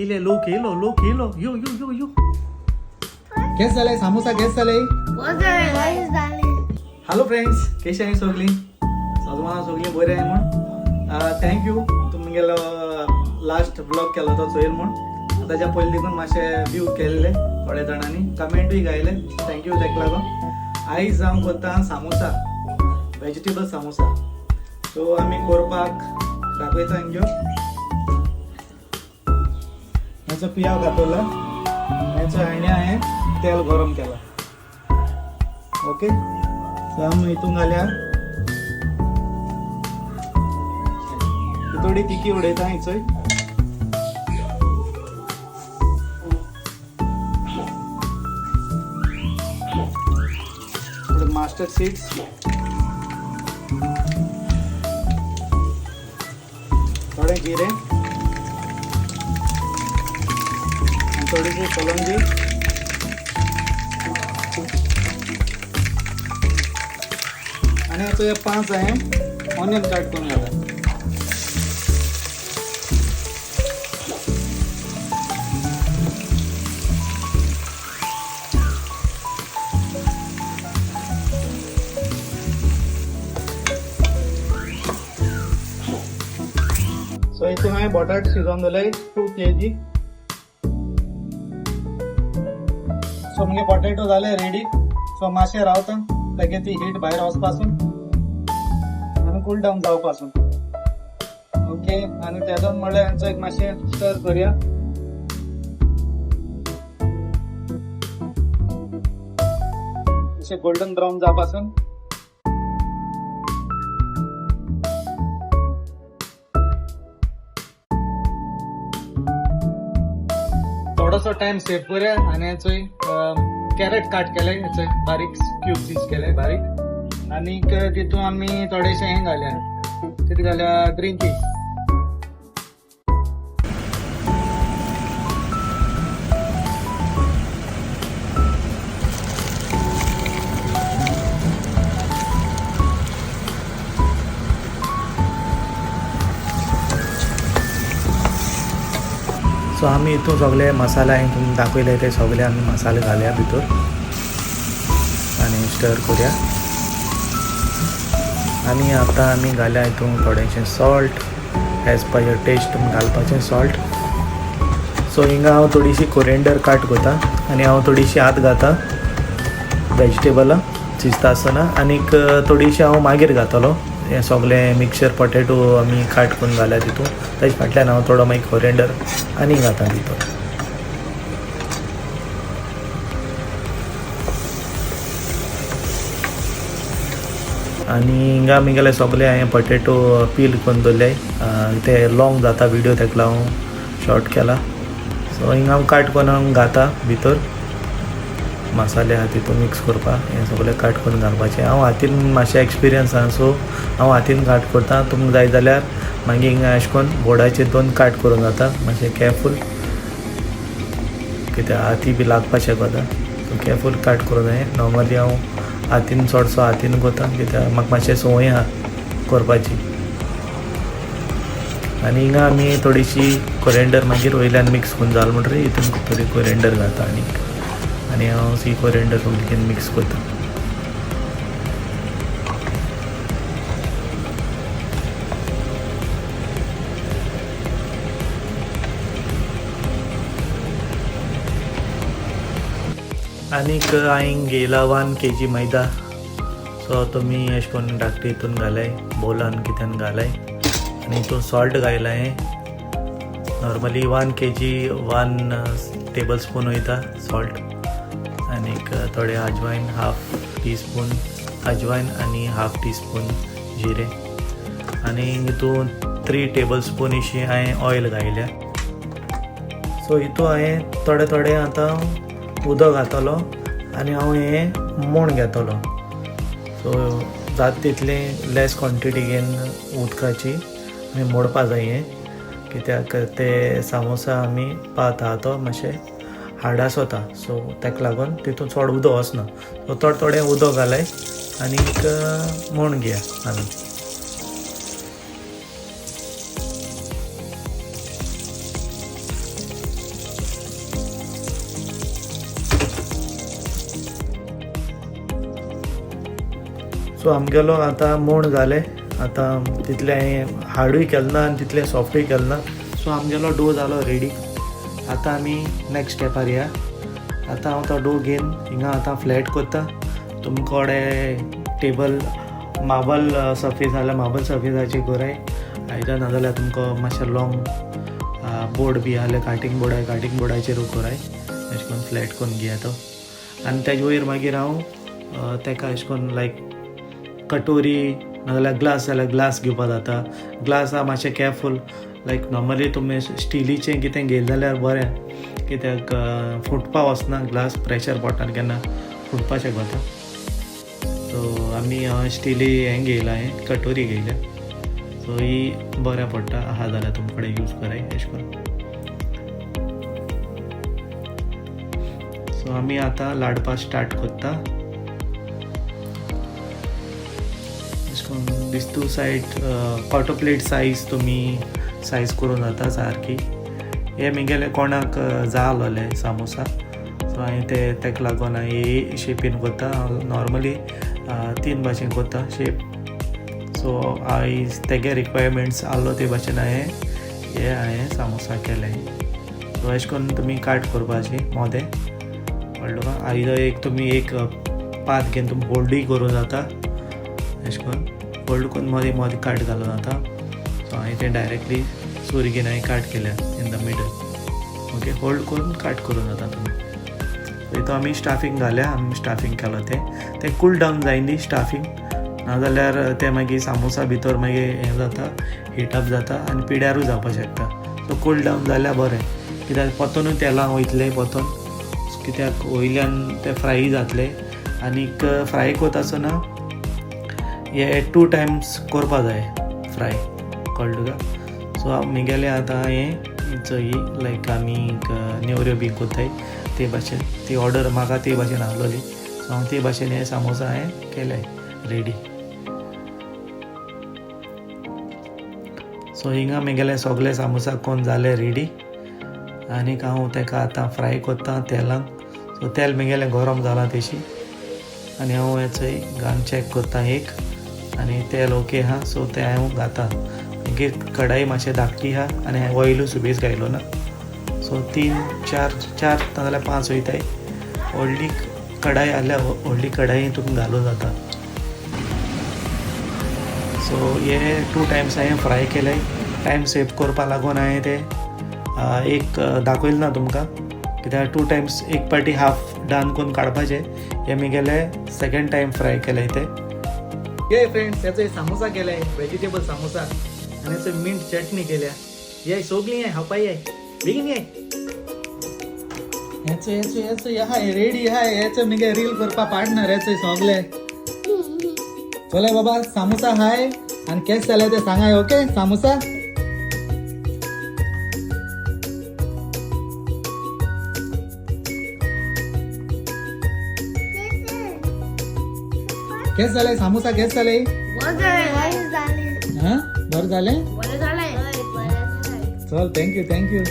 येयले लोक येयलो यो यो यो यो केस जालें सामोसा केस जालें हॅलो फ्रेंड्स कशें आहाय सगळीं सगळ्यांना सगळीं बरें आहाय म्हण थँक्यू तुमगेलो लास्ट ब्लॉग केलो तो चोयल म्हण ताच्या पयलीं देखून मातशें व्यू केल्ले थोड्या जाणांनी कमेंटूय घायले थँक्यू ताका लागून आयज हांव करता सामोसा वेजिटेबल सामोसा सो आमी करपाक दाखयता हिंग्यो ह्याचो पियाव घातला ह्याचो आयण्या हांवें तेल गरम केला ओके सो आमी हितून घाल्या थोडी तिकी उडयता हिचोय मास्टर्ड सीड्स थोडे जिरे थोडीशी कलंजी आणि याचं हे 5 आहे ऑनियन कट करून घाला सो इथे हांवें बटाट शिजोवन दवरले 2 kg सो म्हणजे पोटॅटो जाले रेडी सो मातशें रावता तागे ती हीट भायर वचपासून आनी कूल डावन जावपासून ओके आनी तेदोन म्हणल्यार हांचो एक मातशें स्टर करूया अशें गोल्डन ब्रावन जावपासून थोडोसो टाइम सेव करूया आनी हेचोय कॅरेट काट केले हेचोय बारीक क्यूब्स केले बारीक आनी तितून आमी थोडेशे हे घाल्या कितें घाल्या ग्रीन चीज सो आमी हितून सगळे मसाले हांवें तुमकां दाखयले ते सगळे आमी मसाले घालया भितर आनी स्टर करूया आनी आतां आमी घालया हितून थोडेशें salt as per your taste तुमकां घालपाचें सॉल्ट सो हिंगा हांव थोडीशी कोरिएंडर काट करता आनी हांव थोडीशी आत घाता वेजिटेबलां शिजता आसतना आनीक थोडीशी हांव मागीर घातलो हें सगळें मिक्सचर पोटॅटो आमी काट करून घाल्या तितून ताचे फाटल्यान हांव थोडो मागीर कोरिएंडर आनी घाता भितर आनी हिंगा आमगेले सगळे हांवें पोटॅटो पील करून दवरले ते लॉंग जाता विडियो ताका लागून शॉर्ट केला सो हिंगा हांव काट करून घाता भितर मसाले आहा तितून मिक्स करपाक हें सगळें काट करून घालपाचें हांव हातीन मातशें एक्सपिरियन्स आहा सो हांव हातीन काट करता तुमकां जाय जाल्यार मागीर हिंगा अशें करून बोर्डाचेर 2 काट करून जाता मातशें केअरफूल कित्याक हाती बी लागपाक शकता सो केअरफूल काट करूं जाय नॉर्मली हांव हातीन चडसो हातीन करता कित्याक म्हाका मातशें संवय आहा करपाची आनी हिंगा आमी थोडीशी कोरिएंडर मागीर वयल्यान मिक्स करून जाल म्हणटरी हितून थोडी कोरिएंडर घालता आनी हांव सी कोरिएंडर सगळें मिक्स करता आनीक हांवें घेयला 1 kg मैदा सो तुमी अशें करून धाकटे हितून घालाय बोलान कितें घालाय आनी हितून सॉल्ट घायला हांवें नॉर्मली 1 kg 1 टेबल स्पून वयता सॉल्ट आनीक थोडे अजवायन 1/2 टीस्पून अजवायन आनी 1/2 टीस्पून जिरे आनी हितून 3 टेबल स्पून इशी हांवें ऑयल घायल्या सो हितून हांवें थोडे थोडे आतां उदक घातलो आनी हांव हें मोण घेतलो सो जाता तितलें लेस क्वॉन्टिटी घेवन उदकाची आमी मोडपा जाय हें कित्याक ते सामोसा आमी पावता तो मातशें हार्डास वता सो ताका लागून तितून चड उदक वचना सो थोडें थोडें उदक घालाय आनीक मोण घेया आमी सो आमगेलो आतां मोण जाले आतां तितलें हार्डूय केलें ना आनी तितलें सॉफ्टूय केलें ना. सो आमगेलो डो जालो रेडी. आतां आमी नेक्स्ट स्टेपार या. आतां हांव तो डो घेवन हिंगा आतां फ्लॅट करता. तुमकोडे टेबल मार्बल सर्फेस जाल्यार मार्बल सर्फेसाचेर कराय, आयदर नाजाल्यार तुमकां मातशें लॉंग बोर्ड बी आसल्यार कार्टींग बोर्डाचेरूय कराय. अशें करून फ्लॅट करून घेया तो. आनी तेजे वयर मागीर हांव तेका अशें करून लायक कटोरी नाजाल्यार ग्लास जाल्यार ग्लास घेवपा जाता. ग्लास आहा मातशें केअरफूल, लायक नॉर्मली तुमी स्टिलीचें कितें घेतलें जाल्यार बरें, कित्याक फुटपा वचना. ग्लास प्रेशर पडटा केन्ना फुटपा शकता. सो आमी स्टिली हें घेयलां, कटोरी घेयल्या. सो ही बऱ्या पडटा. आहा जाल्यार तुमचे कडेन यूज कराय अशें करून. सो आमी आतां लाडपा स्टार्ट करता. अशें करून दिसतू सायड कॉटो प्लेट सायज तुमी सायज करूं जाता सारकी. हे म्हगेले कोणाक जाय आसलोले सामोसा, सो हांवें तेका लागून हे शेपीन करता. नॉर्मली 3 भाशेन करता शेप. सो आयज तेगे रिक्वायरमेंट्स आसलो ते भाशेन हांवें सामोसा केले. सो अशें करून तुमी काट करपाची मोदें कळ्ळो का. आयदर एक तुमी एक पात घेवन तुमी होल्डूय करूं जाता. अशें करून होल्ड करून मोदें काट घालूं जाता. सो हांवें तें डायरेक्टली सुरी घेवन हांवें काट केल्या in the middle. Okay, hold करून काट करूं जाता तुमी. सो आमी स्टाफींग घाल्या, आमी स्टाफींग केलो तें कूल डावन जायन दी स्टाफींग, नाजाल्यार तें मागीर सामोसा भितर मागीर हें जाता, हिटअप जाता आनी पिड्यारूय जावपाक शकता. सो कूल डावन जाल्यार बरें, कित्याक परतूनय तेलां वयतलें परतून, कित्याक वयल्यान ते फ्राय जातले. आनीक फ्राय करता आसतना हे 2 टायम्स करपा जाय फ्राय, कळ्ळो का. सो म्हगेलें आतां हें लायक आमी नेवऱ्यो बी कोत्ताय ते भाशेन, ती ऑर्डर म्हाका ते भाशेन आहलोली. सो हांव ते भाशेन हे सामोसा हांवें केले रेडी. सो हिंगा म्हगेलें सगळें सामोसा कोन्न जालें रेडी. आनीक हांव तेका आतां फ्राय कोत्ता तेलान. सो तेल म्हगेलें गरम जालां तेशी, आनी हांव हें चोय घालून चॅक कोत्ता एक, आनी तेल ओके आहा. सो तें हांव घाता. मागीर कढाई मातशें धाकटी आहा आनी हांवें ऑयलूय सुबेज घायलो ना. सो 3-4 नाजाल्यार 5 वयताय. व्हडली कढाई आहल्यार व्हडली कढाई तुमी घालूं जाता. सो हे 2 टायम्स हांवें फ्राय केले. टायम सेव करपा लागून हांवें ते एक दाखयलें ना तुमकां, कित्याक 2 टायम्स एक पाटी हाफ डन करून काडपाचें. हे म्हगेले सेकंड टायम फ्राय केले ते. ये फ्रेंड्स, याचो सामोसा केलाय, व्हेजिटेबल सामोसा, आणि याचं मिंट चटणी केल्या. ये सोगली आहे, हापाई आहे, बेगीन ये. याचं हाय रेडी हाय. याचं मी रील करपा पाडणार. याचं सोगले चला बाबा, सामोसा हाय आणि केस जाले ते सांगाय. ओके, सामोसा केस झाले, सामोसा केस झाले. हा, बरं झाले. चल, थँक्यू.